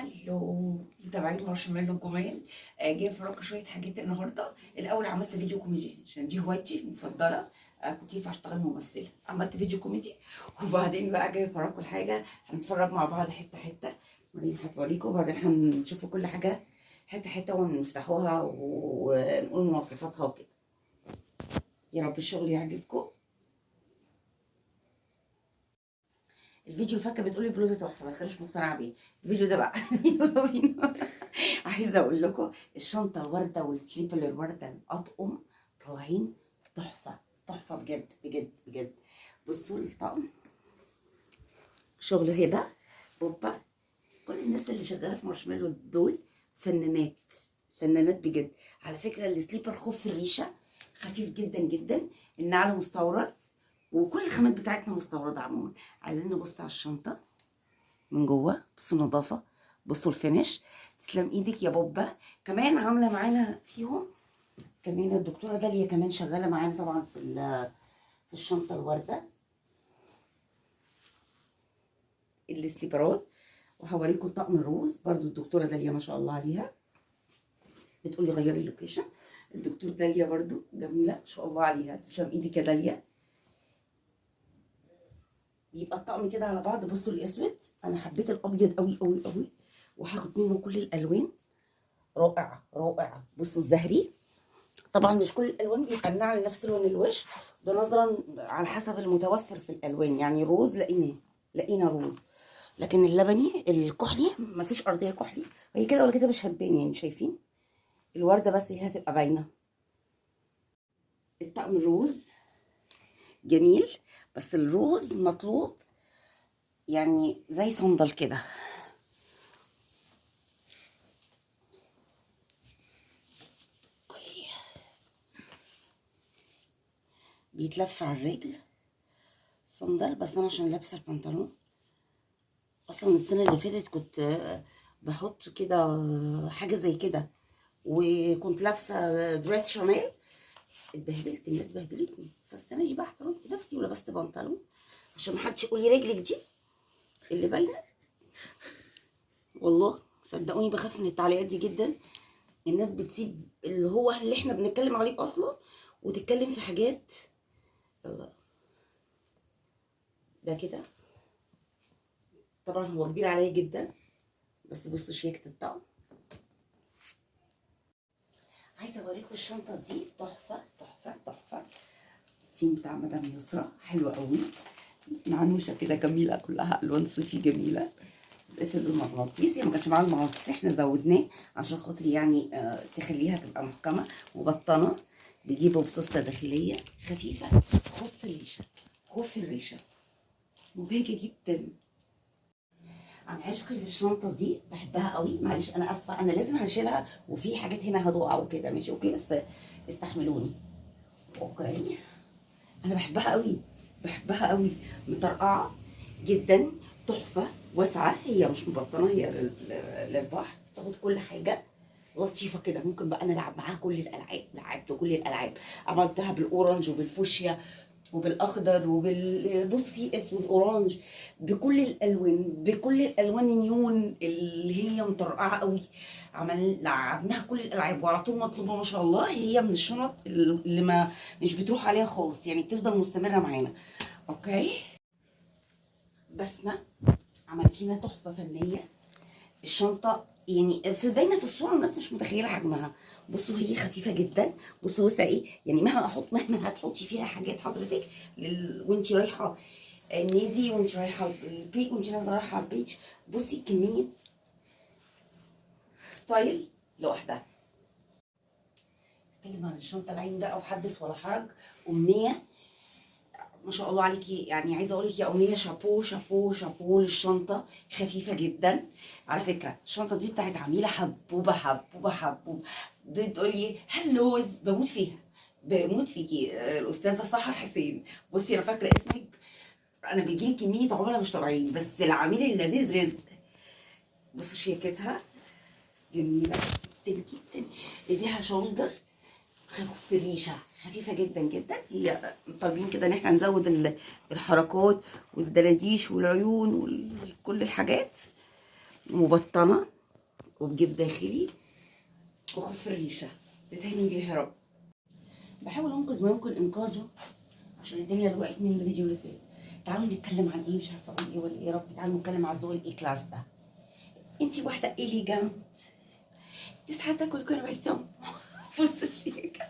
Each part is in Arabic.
هلو متابعين مارشميلو كمان. جايه افرجكم شويه حاجات النهارده. الاول عملت فيديو كوميدي عشان دي هوايتي المفضله. كنت ينفع اشتغل ممثله، عملت فيديو كوميدي. وبعدين بقى جايه افرجكم الحاجه، هنتفرج مع بعض حته حته. مريم هتوريكم وبعدين هنشوفوا كل حاجه حته حته ونفتحوها ونقول مواصفاتها وكده. يا رب الشغل يعجبكم. الفيديو اللي فات بتقولي بلوزه تحفه بس انا مش مقتنعه بيه. الفيديو ده بقى يلا بينا. عايزه اقول لكم الشنطه الورده والسليبر الورده الاطقم طالعين تحفه تحفه بجد بجد بجد. بصوا الطقم، شغل هبه بوبا. كل الناس اللي شغاله في مارشميلو دول فنانات فنانات بجد. على فكره السليبر خف الريشه خفيف جدا جدا، النعل مستورد وكل الخامات بتاعتنا مستورده عموما. عايزين نبص على الشنطه من جوه، بصوا النظافه، بصوا الفينش. تسلم ايدك يا بوبا. كمان عامله معانا فيهم كمان الدكتوره داليا كمان شغاله معانا طبعا في الشنطه الورده السليبرات. وهوريكم طقم الروز برضو الدكتوره داليا ما شاء الله عليها بتقولي غيري اللوكيشن. الدكتور داليا برضو جميله ما شاء الله عليها، تسلم ايدك يا داليا. يبقى الطقم كده على بعض. بصوا الاسود، انا حبيت الابيض قوي قوي قوي وهاخد منه كل الالوان. رائعه رائعه. بصوا الزهري، طبعا مش كل الالوان بيقنع على نفس لون الوش، ده نظرا على حسب المتوفر في الالوان. يعني روز لقينا روز، لكن اللبني الكحلي مفيش ارضيه كحلي. هي كده ولا كده مش هتبان، يعني شايفين الورده بس هي هتبقى باينه. الطقم الروز جميل بس الروز مطلوب يعني زي صندل كده. بيتلف على الرجل صندل، بس انا عشان لابسه البنطلون. اصلا السنه اللي فاتت كنت بحط كده حاجه زي كده وكنت لابسه دريس شانيل، اتبهدلت، الناس بهدلتني. فالسنه دي بقى احترمت نفسي ولبست بنطلون عشان محدش يقول لي رجلك دي اللي باينه. والله صدقوني بخاف من التعليقات دي جدا. الناس بتسيب اللي احنا بنتكلم عليه اصلا وتتكلم في حاجات. يلا ده كده طبعا هو كبير عليا جدا بس بصوا شياكة الطقم. عايزه اوريكم الشنطه دي تحفه تحفه تحفه. التيم بتاع مدام يسرا حلوه قوي، معنوشه كده جميله، كلها الوان صيفي جميله. بتقفل بالمغناطيس، هي ما كانش معاها المغناطيس احنا زودناه عشان خاطر يعني تخليها تبقى محكمه وبطنه. بيجيبوا بسوسته داخليه خفيفه. خف الريشه خف الريشه مبهجه جدا. عن عشقي للشنطه دي بحبها قوي. معلش انا اسفه، انا لازم هشيلها وفي حاجات هنا هتقع وكده ماشي اوكي، بس استحملوني اوكي. انا بحبها قوي بحبها قوي. مطرقعه جدا تحفه واسعه، هي مش مبطنه، هي للبحر تاخد كل حاجه. لطيفه كده، ممكن بقى نلعب معاها كل الالعاب. لعبت كل الالعاب، عملتها بالاورنج وبالفوشيا وبالاخضر بص في اسود اورانج، بكل الالوان بكل الالوان النيون اللي هي مطرقعه قوي. لعبناها كل الالعاب وعلى طول مطلوبه ما شاء الله. هي من الشنط اللي ما مش بتروح عليها خالص، يعني بتفضل مستمره معانا اوكي. بسمه عملت لنا تحفه فنيه. الشنطه يعني باينه في الصوره الناس مش متخيله حجمها. بصوا هي خفيفه جدا، بصوا وسع ايه، يعني مهما هتحطي فيها حاجات حضرتك وانت رايحه النادي وانت رايحه البيت وانت نازله رايحه على البيت. بصي كميه ستايل لوحدها. اتكلم عن الشنطه العين بقى وحدث ولا حرج. امنيه ما شاء الله عليكي، يعني عايزه اقول لك يا امنيه شابو شابو شابو للشنطه. خفيفه جدا على فكره. الشنطه دي بتاعت عميله حبوبه حبوبه حبوبه. دي تقول لي هلوز بموت فيها، بموت فيكي الاستاذه سحر حسين. بصي انا فاكره اسمك، انا بيجيلي كميه عملاء مش طبيعيين، بس العميل اللذيذ رزق. بصوا شياكتها جميله جدا جدا. ايديها شولدر خفيف في الريشه، خفيفه جدا جدا. هي طالبين كده ان احنا نزود الحركات والدراديش والعيون وكل الحاجات. مبطنه وبجيب داخلي وخف الريشه تتهني بيها يا رب. بحاول انقذ ما يمكن انقاذه عشان الدنيا وقعت من الفيديو اللي فات. تعالوا نتكلم عن ايه، مش عارفه اقول ايه ولا ايه. يا رب تعالوا نتكلم على الذوق الاي كلاس ده. انتي واحده اليجانت تصحى تاكل كرواسون بص الشيكه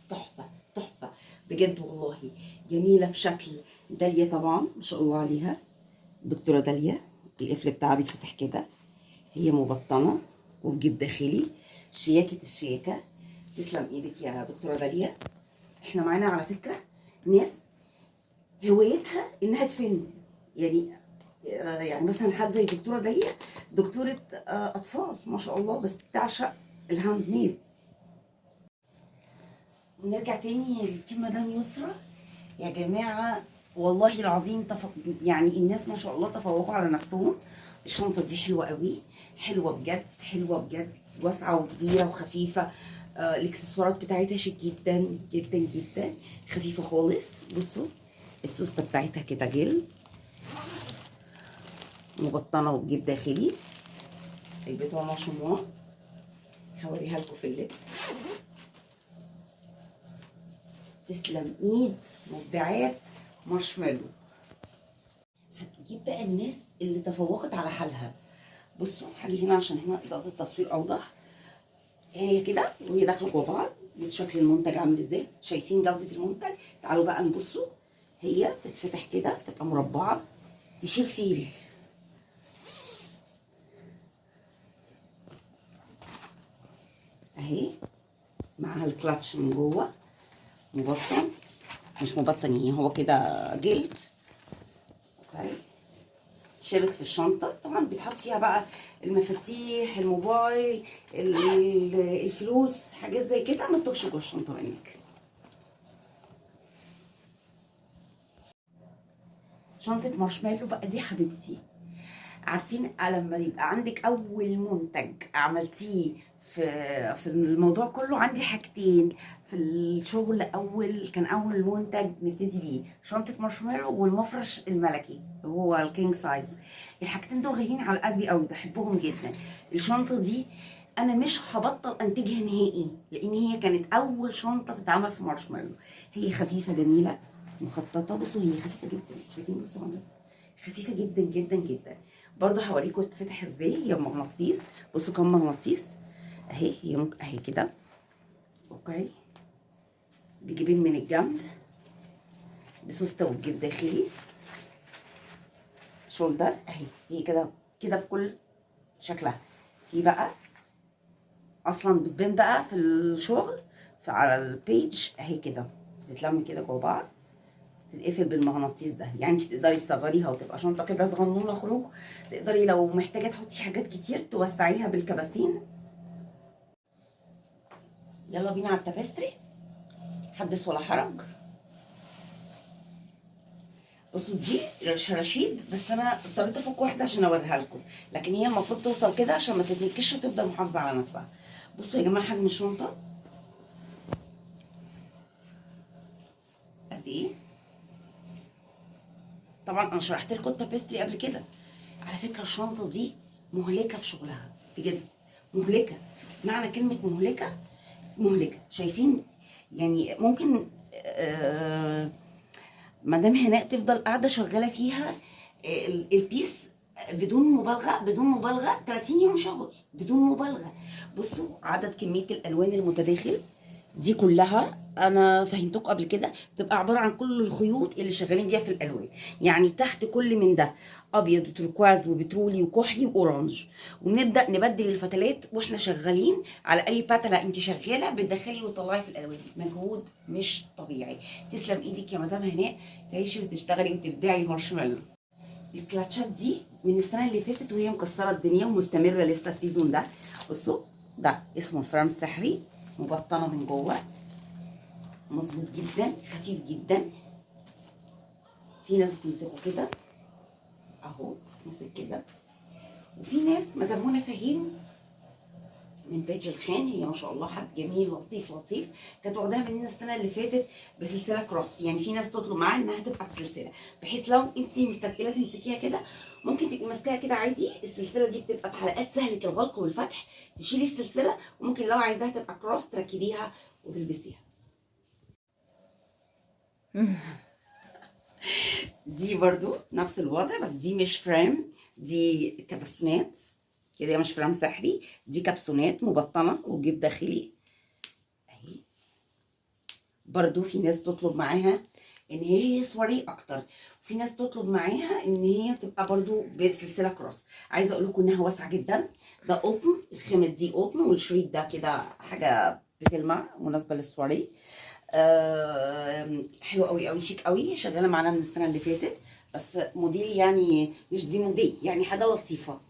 تحفه تحفه بجد والله، جميله بشكل. داليا طبعا ما شاء الله عليها، دكتوره داليا. القفل بتاعها بيتفتح كده، هي مبطنه وبجيب داخلي، شياكه الشياكه. تسلم ايدك يا دكتوره داليا. احنا معانا على فكره ناس هوايتها انها تفن، يعني يعني مثلا حد زي دكتوره داليا، دكتوره اطفال ما شاء الله، بس تعشق الهاند ميد. نرجع تاني لتيم مدام يسرا. يا جماعه والله العظيم يعني الناس ما شاء الله تفوقوا على نفسهم. الشنطه دي حلوه قوي، حلوه بجد، حلوه بجد، واسعه وكبيره وخفيفه. الاكسسوارات بتاعتها شيك جدا جدا جدا، خفيفه خالص. بصوا السوسته بتاعتها كده جلد، مبطنه وبجيب داخلي. البيتون مشموع، هوريها لكم في اللبس. تسلم ايد مبدعات مارشميلو. هتجيب بقى الناس اللي تفوقت على حالها. بصوا هاجي هنا عشان هنا اضاءه التصوير اوضح. هي كده وهي داخله جوه بعض. بصوا شكل المنتج عامل ازاي، شايفين جوده المنتج. تعالوا بقى نبصوا. هي تتفتح كده تبقى مربعه، تشيل فيل اهي، معاها الكلاتش من جوه، مبطن مش مبطن يعني هو كده جلد. اوكي، شابك في الشنطه. طبعا بيتحط فيها بقى المفاتيح، الموبايل، الفلوس، حاجات زي كده ما تتوهش جوه الشنطه منك. شنطه مارشميلو بقى دي حبيبتي. عارفين لما يبقى عندك اول منتج عملتيه في الموضوع كله، عندي حاجتين في الشغل. كان اول منتج نبتدي بيه شنطه مارشميلو والمفرش الملكي هو الكينج سايز. الحاجتين دول غاليين على قلبي قوي، بحبهم جدا. الشنطه دي انا مش هبطل انتجها نهائي، لان هي كانت اول شنطه تتعمل في مارشميلو. هي خفيفه جميله مخططه. بصوا هي خفيفه جدا، شايفين؟ بصوا عامله خفيفه جدا جدا جدا. برضو هوريكم تفتح ازاي. هي مغناطيس، بصوا كم مغناطيس اهي. هي ممكن اهي كده، اوكي، بجيبين من الجنب بسوسته وبجيب داخلي شولدر اهي. هي كده كده بكل شكلها. في بقى اصلا بتبان بقى في الشغل على البيج اهي كده، تتلم كده جوه بعض، تتقفل بالمغناطيس ده. يعني انت تقدري تصغريها وتبقى شنطه كده صغنونه خروج. تقدري لو محتاجه تحطي حاجات كتير توسعيها بالكباسين. يلا بينا على التبستري، حدث ولا حرج. بصوا دي شراشيب، بس انا اضطريت افك واحده عشان اوريها لكم، لكن هي المفروض توصل كده عشان ما تتنكش وتفضل محافظه على نفسها. بصوا يا جماعه حجم الشنطه قد ايه. طبعا انا شرحت لكم التابستري قبل كده. على فكره الشنطه دي مهلكه في شغلها بجد، مهلكه. معنى كلمه مهلكه، مهلكه. شايفين يعني ممكن مدام هناء تفضل قاعده شغاله فيها البيس بدون مبالغه، بدون مبالغه 30 يوم شغل بدون مبالغه. بصوا عدد كميه الالوان المتداخل دي كلها انا فهمتكم قبل كده، بتبقى عباره عن كل الخيوط اللي شغالين بيها في الالوان. يعني تحت كل من ده ابيض وتركواز وبترولي وكحلي واورانج، وبنبدا نبدل الفتلات واحنا شغالين على اي باتله انت شغاله بتدخلي وتطلعي في الالوان. مجهود مش طبيعي. تسلم ايدك يا مدام هناء، تعيشي وتشتغلي وتبدعي مارشميلو. الكلاتشات دي من السنه اللي فاتت وهي مكسره الدنيا ومستمره لسه السيزون ده. بصوا ده اسمه الفرام السحري، مبطنه من جوه، مظبوط جدا، خفيف جدا. في ناس بتمسكه كده اهو، ماسك كده. وفي ناس مدام منى فهيم من بيج الخان. هي ما شاء الله حد جميل لطيف لطيف. كانت واخداها مننا السنه اللي فاتت بسلسله كروس، يعني في ناس تطلب معاها انها تبقى بسلسله، بحيث لو انت مستثقله تمسكيها كده ممكن تبقي ماسكاها كده عادي. السلسله دي بتبقى بحلقات سهله الغلق والفتح، تشيلي السلسله، وممكن لو عايزاها تبقى كروس تركبيها وتلبسيها. دي برضو نفس الوضع، بس دي مش فريم، دي كبسونات كده، مش فريم سحري، دي كبسونات مبطنه وجيب داخلي اهي. برضو في ناس تطلب معاها ان هي سواري اكتر، وفي ناس تطلب معاها ان هي تبقى برضو بسلسله كروس. عايزه اقول لكم انها واسعه جدا. ده قطن، الخامه دي قطن، والشريط ده كده حاجه بتلمع مناسبه للسواري. حلو قوي قوي، شيك قوي، شغاله معانا من السنه اللي فاتت، بس موديل يعني مش دي موديل، يعني حاجه لطيفه.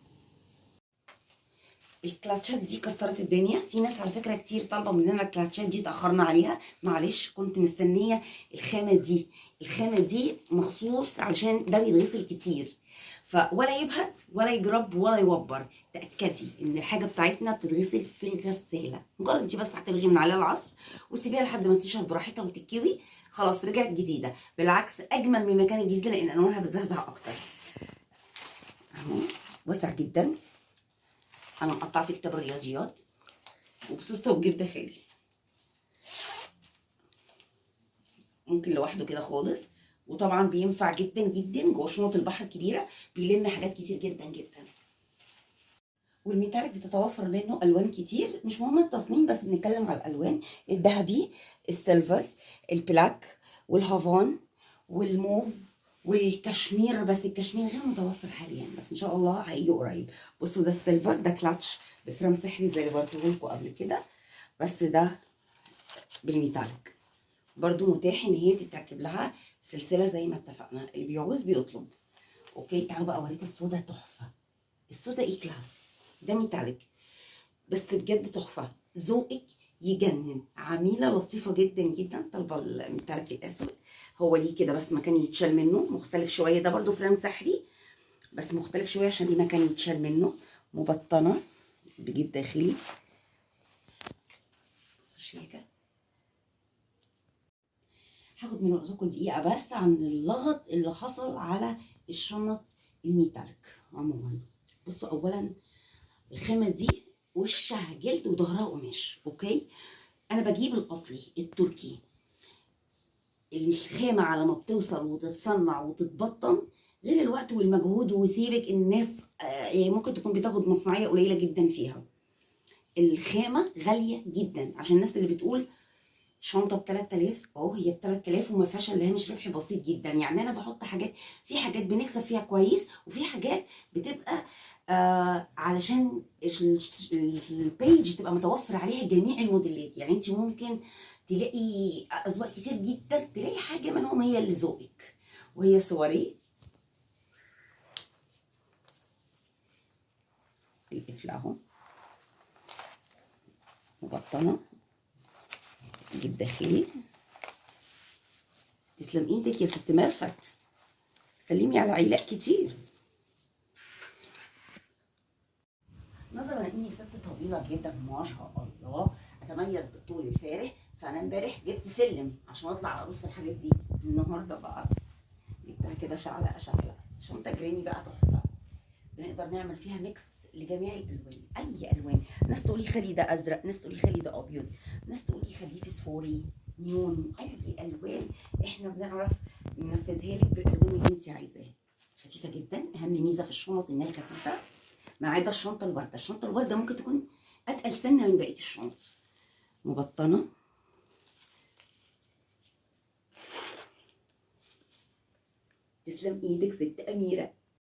الكلاتشات دي كسرت الدنيا. في ناس على فكره كتير طالبه مننا الكلاتشات دي، اتاخرنا عليها معلش، كنت مستنيه الخامه دي. الخامه دي مخصوص علشان ده بيتغسل كتير، فولا يبهت ولا يجرب ولا يوبر. تاكدي ان الحاجه بتاعتنا بتتغسل في الغساله، مجرد انت بس هتلغي من عليها العصر وسيبيها لحد ما تنشف براحتها وتتكوي، خلاص رجعت جديده. بالعكس اجمل من مكان الجديده، لان الوانها بتزهزه اكتر. اهو واسع جدا. انا مقطعه في كتاب الرياضيات وبسوسته وبجيب داخلي، ممكن لوحده كده خالص. وطبعا بينفع جدا جدا جوه شنط البحر الكبيره، بيلم حاجات كتير جدا جدا. والميتاليك بتتوفر منه الوان كتير، مش مهم التصميم بس بنتكلم على الالوان: الذهبي، السيلفر، البلاك، والهافان، والموف، والكشمير. بس الكشمير غير متوفر حاليا، بس ان شاء الله هيجي قريب. بصوا ده السيلفر، ده كلاتش بفرام سحري زي اللي وريته لكم قبل كده، بس ده بالميتاليك. برضو متاح ان هي تتركب لها سلسله زي ما اتفقنا، اللي بيعوز بيطلب. اوكي تعالوا بقى اوريكم السودا. تحفه السودا، اي كلاس. ده ميتاليك بس بجد تحفه، ذوقك يجنن. عميله لطيفه جدا جدا طالبه الميتاليك الاسود. هو ليه كده بس مكان يتشال منه، مختلف شويه. ده برضو فريم سحري بس مختلف شويه عشان ليه مكان يتشال منه. مبطنه بجيب داخلي. بصوا شياكه. هاخد من وقتكم دقيقه بس عن اللغط اللي حصل على الشنط الميتاليك عموما. بصوا اولا الخامه دي وشها جلد وظهرها قماش. اوكي انا بجيب الاصلي التركي. الخامه على ما بتوصل وتتصنع وتتبطن غير الوقت والمجهود، وسيبك الناس يعني ممكن تكون بتاخد مصنعيه قليله جدا فيها. الخامه غاليه جدا، عشان الناس اللي بتقول شنطه ب 3000، هي ب 3000 وما فيهاش الا هامش ربح بسيط جدا. يعني انا بحط حاجات، في حاجات بنكسب فيها كويس، وفي حاجات بتبقى علشان البيج تبقى متوفر عليها جميع الموديلات. يعني انت ممكن تلاقي اذواق كتير جدا، تلاقي حاجه منهم هي اللي ذوقك. وهي صوري القفل اهو، مبطنه جيب داخلي. تسلم ايدك يا ست مرفت، سلمي على عيلاء كتير. نظرا اني ست طويله جدا ما شاء الله، اتميز بالطول الفارح، فانا امبارح جبت سلم عشان اطلع ارص الحاجات دي. النهارده بقى جبتها كده شعلقه شعلقه. شنطه جريني بقى تحفه، بنقدر نعمل فيها ميكس لجميع الالوان. اي الوان، ناس تقولي خلي ده ازرق، ناس تقولي خلي ده ابيض، ناس تقولي خليه فسفوري نيون. اي الوان احنا بنعرف ننفذها لك بالالوان اللي انت عايزاها. خفيفه جدا، اهم ميزه في الشنط انها خفيفه، ما عدا الشنطه الورده. الشنطه الورده ممكن تكون اتقل سنه من بقيه الشنط. مبطنه تسلم ايدك ست اميره.